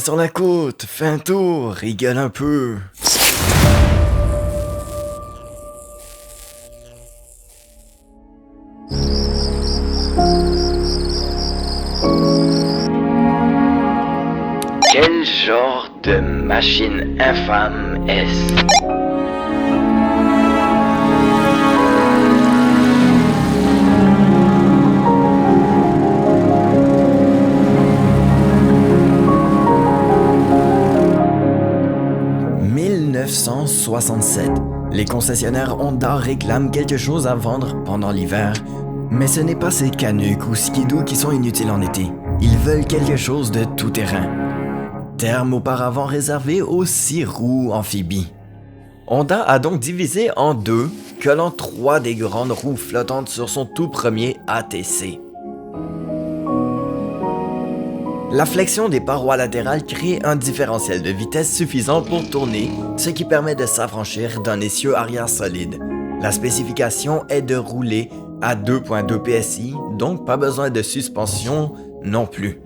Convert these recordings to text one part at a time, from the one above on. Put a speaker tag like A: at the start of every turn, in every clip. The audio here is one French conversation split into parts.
A: sur la côte, fais un tour, rigole un peu.
B: Quel genre de machine infâme est-ce?
A: « 1967. Les concessionnaires Honda réclament quelque chose à vendre pendant l'hiver, mais ce n'est pas ces Canucks ou Skidoo qui sont inutiles en été. Ils veulent quelque chose de tout-terrain. Terme auparavant réservé aux 6 roues amphibies. Honda a donc divisé en deux, collant 3 des grandes roues flottantes sur son tout premier ATC. La flexion des parois latérales crée un différentiel de vitesse suffisant pour tourner, ce qui permet de s'affranchir d'un essieu arrière solide. La spécification est de rouler à 2.2 PSI, donc pas besoin de suspension non plus.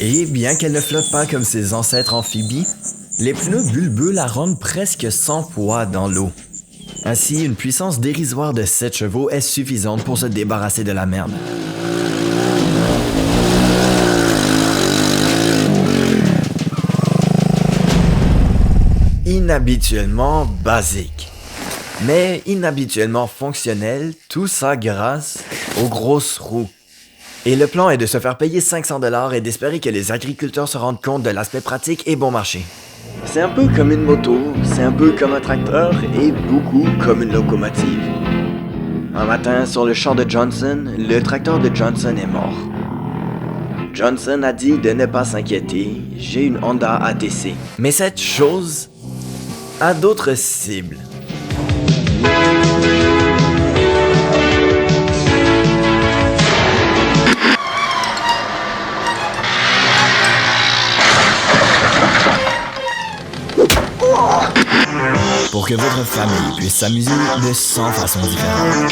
A: Et bien qu'elle ne flotte pas comme ses ancêtres amphibies, les pneus bulbeux la rendent presque sans poids dans l'eau. Ainsi, une puissance dérisoire de 7 chevaux est suffisante pour se débarrasser de la merde. Inhabituellement basique, mais inhabituellement fonctionnel, tout ça grâce aux grosses roues. Et le plan est de se faire payer 500 $ et d'espérer que les agriculteurs se rendent compte de l'aspect pratique et bon marché. C'est un peu comme une moto, c'est un peu comme un tracteur et beaucoup comme une locomotive. Un matin, sur le champ de Johnson, le tracteur de Johnson est mort. Johnson a dit de ne pas s'inquiéter, j'ai une Honda ATC. Mais cette chose a d'autres cibles. Pour que votre famille puisse s'amuser de 100 façons différentes.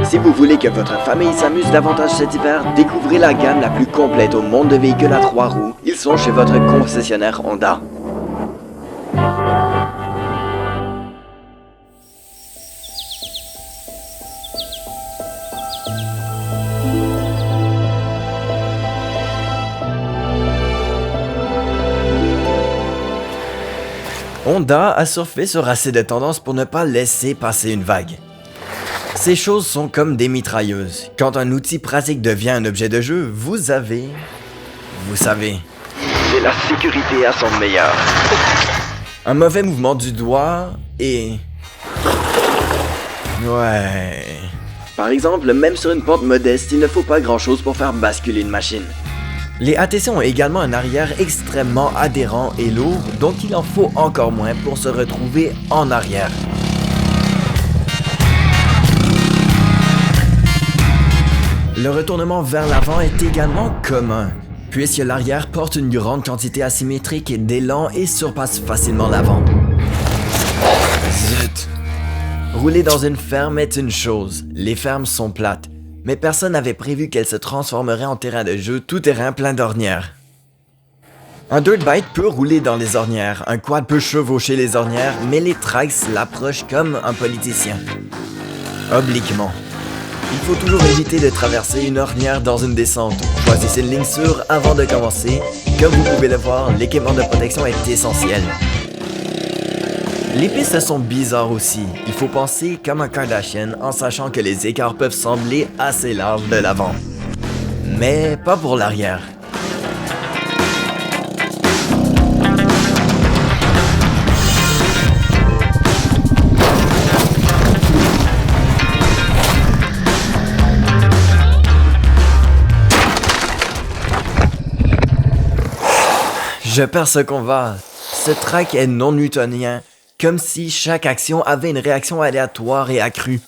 A: Si vous voulez que votre famille s'amuse davantage cet hiver, découvrez la gamme la plus complète au monde de véhicules à 3 roues. Ils sont chez votre concessionnaire Honda. Honda a surfé sur assez de tendances pour ne pas laisser passer une vague. Ces choses sont comme des mitrailleuses. Quand un outil pratique devient un objet de jeu, vous savez...
B: C'est la sécurité à son meilleur.
A: Un mauvais mouvement du doigt et... Ouais... Par exemple, même sur une pente modeste, il ne faut pas grand-chose pour faire basculer une machine. Les ATC ont également un arrière extrêmement adhérent et lourd, donc il en faut encore moins pour se retrouver en arrière. Le retournement vers l'avant est également commun, puisque l'arrière porte une grande quantité asymétrique d'élan et surpasse facilement l'avant. Zut! Rouler dans une ferme est une chose, les fermes sont plates. Mais personne n'avait prévu qu'elle se transformerait en terrain de jeu tout-terrain plein d'ornières. Un dirt bike peut rouler dans les ornières, un quad peut chevaucher les ornières, mais les trikes l'approchent comme un politicien. Obliquement. Il faut toujours éviter de traverser une ornière dans une descente. Choisissez une ligne sûre avant de commencer. Comme vous pouvez le voir, l'équipement de protection est essentiel. Les pistes sont bizarres aussi. Il faut penser comme un Kardashian en sachant que les écarts peuvent sembler assez larges de l'avant. Mais pas pour l'arrière. Je perds ce combat. Ce track est non newtonien, comme si chaque action avait une réaction aléatoire et accrue.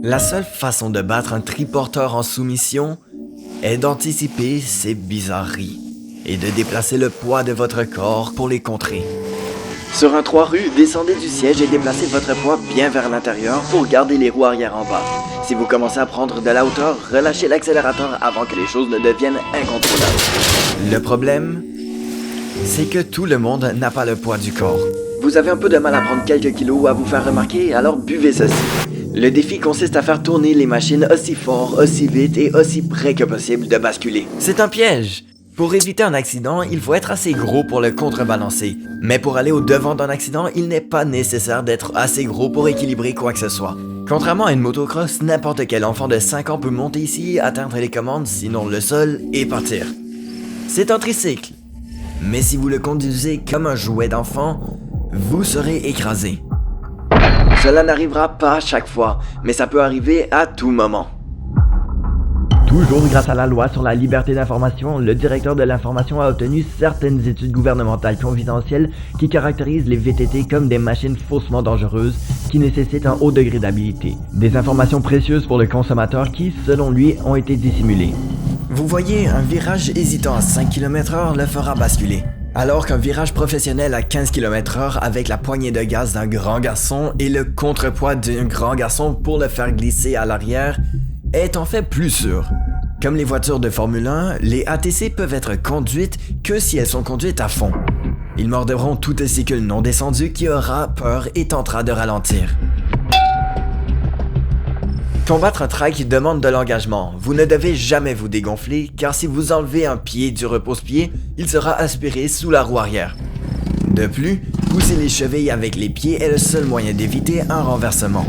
A: La seule façon de battre un triporteur en soumission est d'anticiper ces bizarreries et de déplacer le poids de votre corps pour les contrer. Sur un 3 roues, descendez du siège et déplacez votre poids bien vers l'intérieur pour garder les roues arrière en bas. Si vous commencez à prendre de la hauteur, relâchez l'accélérateur avant que les choses ne deviennent incontrôlables. Le problème, c'est que tout le monde n'a pas le poids du corps. Vous avez un peu de mal à prendre quelques kilos ou à vous faire remarquer, alors buvez ceci. Le défi consiste à faire tourner les machines aussi fort, aussi vite et aussi près que possible de basculer. C'est un piège! Pour éviter un accident, il faut être assez gros pour le contrebalancer. Mais pour aller au devant d'un accident, il n'est pas nécessaire d'être assez gros pour équilibrer quoi que ce soit. Contrairement à une motocross, n'importe quel enfant de 5 ans peut monter ici, atteindre les commandes, sinon le sol, et partir. C'est un tricycle. Mais si vous le conduisez comme un jouet d'enfant, vous serez écrasé. Cela n'arrivera pas à chaque fois, mais ça peut arriver à tout moment.
C: Toujours grâce à la loi sur la liberté d'information, le directeur de l'information a obtenu certaines études gouvernementales confidentielles qui caractérisent les VTT comme des machines faussement dangereuses qui nécessitent un haut degré d'habileté. Des informations précieuses pour le consommateur qui, selon lui, ont été dissimulées.
A: Vous voyez, un virage hésitant à 5 km/h le fera basculer. Alors qu'un virage professionnel à 15 km/h avec la poignée de gaz d'un grand garçon et le contrepoids d'un grand garçon pour le faire glisser à l'arrière est en fait plus sûr. Comme les voitures de Formule 1, les ATC peuvent être conduites que si elles sont conduites à fond. Ils morderont tout testicule non descendu qui aura peur et tentera de ralentir. Combattre un track demande de l'engagement. Vous ne devez jamais vous dégonfler, car si vous enlevez un pied du repose-pied, il sera aspiré sous la roue arrière. De plus, pousser les chevilles avec les pieds est le seul moyen d'éviter un renversement.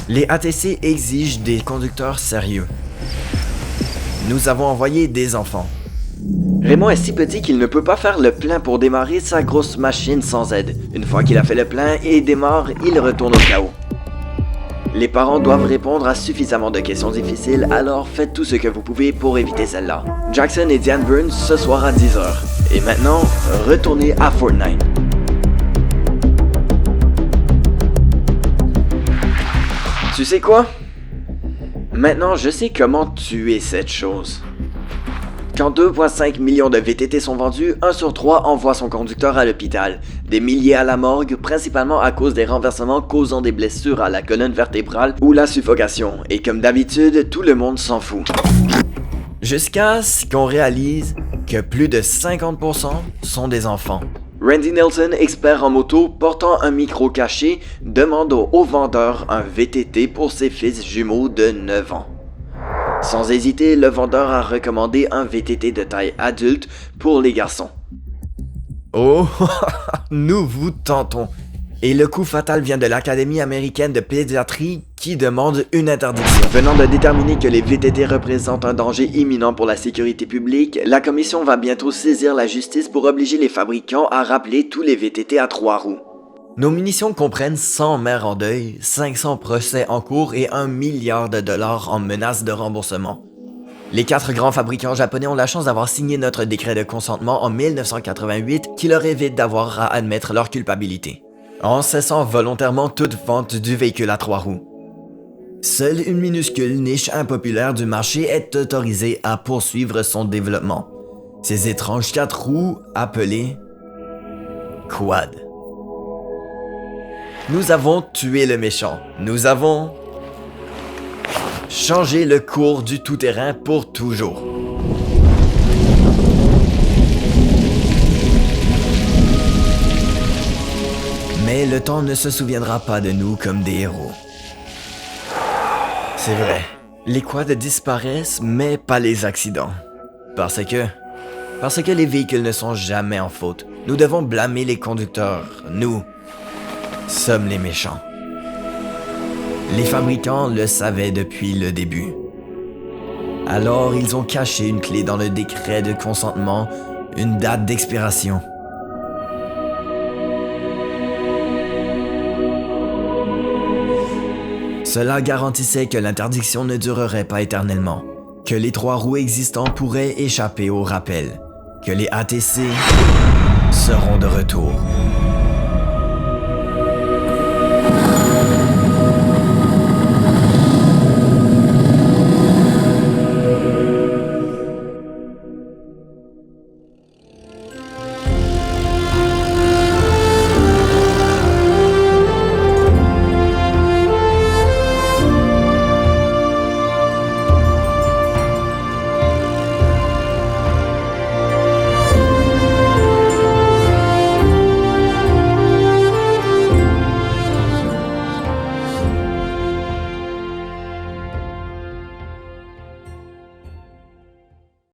A: Les ATC exigent des conducteurs sérieux. Nous avons envoyé des enfants. Raymond est si petit qu'il ne peut pas faire le plein pour démarrer sa grosse machine sans aide. Une fois qu'il a fait le plein et démarre, il retourne au chaos. Les parents doivent répondre à suffisamment de questions difficiles, alors faites tout ce que vous pouvez pour éviter celle-là. Jackson et Diane Burns ce soir à 10h. Et maintenant, retournez à Fortnite. Tu sais quoi? Maintenant, je sais comment tuer cette chose. Quand 2,5 millions de VTT sont vendus, 1 sur 3 envoie son conducteur à l'hôpital. Des milliers à la morgue, principalement à cause des renversements causant des blessures à la colonne vertébrale ou la suffocation. Et comme d'habitude, tout le monde s'en fout. Jusqu'à ce qu'on réalise que plus de 50% sont des enfants. Randy Nelson, expert en moto, portant un micro caché, demande au vendeur un VTT pour ses fils jumeaux de 9 ans. Sans hésiter, le vendeur a recommandé un VTT de taille adulte pour les garçons. Oh, nous vous tentons. Et le coup fatal vient de l'Académie américaine de pédiatrie qui demande une interdiction. Venant de déterminer que les VTT représentent un danger imminent pour la sécurité publique, la commission va bientôt saisir la justice pour obliger les fabricants à rappeler tous les VTT à 3 roues. Nos munitions comprennent 100 mères en deuil, 500 procès en cours et 1 milliard de dollars en menaces de remboursement. Les 4 grands fabricants japonais ont la chance d'avoir signé notre décret de consentement en 1988 qui leur évite d'avoir à admettre leur culpabilité, en cessant volontairement toute vente du véhicule à 3 roues. Seule une minuscule niche impopulaire du marché est autorisée à poursuivre son développement. Ces étranges 4 roues appelées quad. Nous avons tué le méchant. Nous avons changé le cours du tout-terrain pour toujours. Mais le temps ne se souviendra pas de nous comme des héros. C'est vrai. Les quads disparaissent, mais pas les accidents. Parce que les véhicules ne sont jamais en faute. Nous devons blâmer les conducteurs. Nous sommes les méchants. Les fabricants le savaient depuis le début. Alors, ils ont caché une clé dans le décret de consentement, une date d'expiration. Cela garantissait que l'interdiction ne durerait pas éternellement, que les 3 roues existants pourraient échapper au rappel, que les ATC seront de retour.